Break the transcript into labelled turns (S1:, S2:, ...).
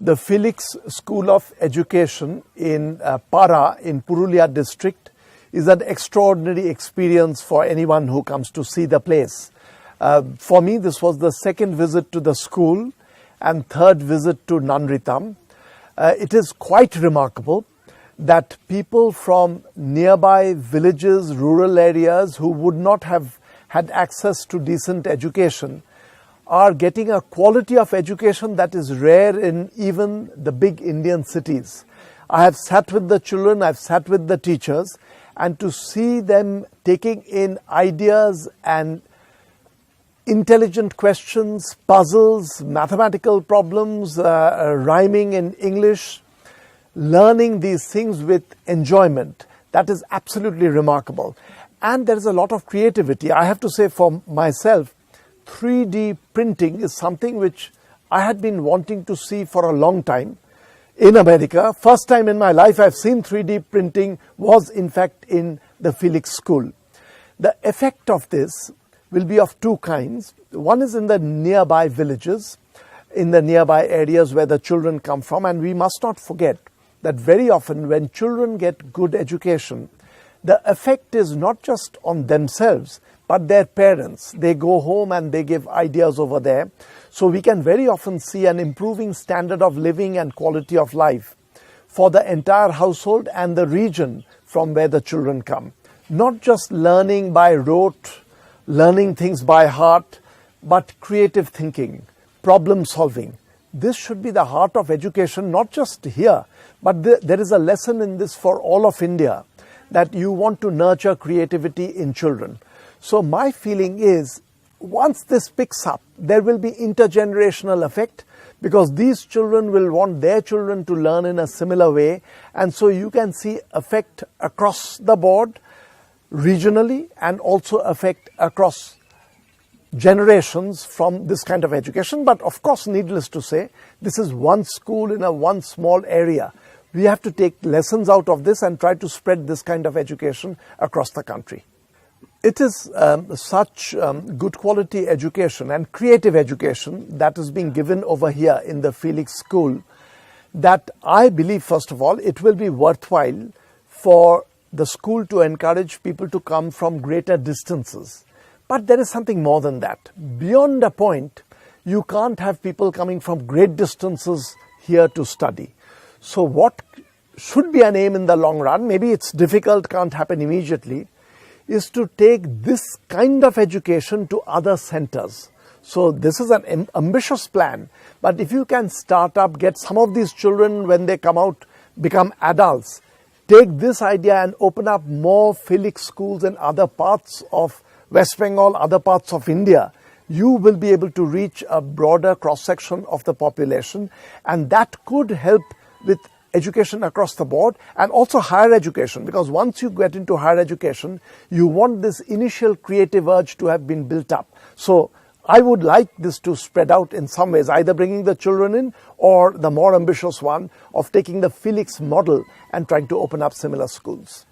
S1: The Filix School of Education in Para in Purulia district is an extraordinary experience for anyone who comes to see the place. For me, this was the second visit to the school and third visit to Nanritam. It is quite remarkable that people from nearby villages, rural areas who would not have had access to decent education are getting a quality of education that is rare in even the big Indian cities. I have sat with the children, I've sat with the teachers, and to see them taking in ideas and intelligent questions, puzzles, mathematical problems, rhyming in English, learning these things with enjoyment, that is absolutely remarkable. And there is a lot of creativity. I have to say for myself, 3D printing is something which I had been wanting to see for a long time in America. First time in my life I've seen 3D printing was in fact in the Filix school. The effect of this will be of two kinds. One is in the nearby villages, in the nearby areas where the children come from, and we must not forget that very often when children get good education, the effect is not just on themselves, but their parents. They go home and they give ideas over there. So we can very often see an improving standard of living and quality of life for the entire household and the region from where the children come. Not just learning by rote, learning things by heart, but creative thinking, problem solving. This should be the heart of education, not just here, but there is a lesson in this for all of India, that you want to nurture creativity in children. So my feeling is, once this picks up, there will be intergenerational effect, because these children will want their children to learn in a similar way. And so you can see effect across the board, regionally, and also effect across generations from this kind of education. But of course, needless to say, this is one school in a one small area. We have to take lessons out of this and try to spread this kind of education across the country. It is such good quality education and creative education that is being given over here in the Filix school that I believe, first of all, it will be worthwhile for the school to encourage people to come from greater distances. But there is something more than that. Beyond a point, you can't have people coming from great distances here to study. So what should be an aim in the long run, maybe it's difficult, can't happen immediately, is to take this kind of education to other centers. So this is an ambitious plan, but if you can start up, get some of these children when they come out, become adults, take this idea and open up more Filix schools in other parts of West Bengal, other parts of India, you will be able to reach a broader cross-section of the population, and that could help with education across the board and also higher education, because once you get into higher education, you want this initial creative urge to have been built up. So I would like this to spread out in some ways, either bringing the children in or the more ambitious one of taking the Filix model and trying to open up similar schools.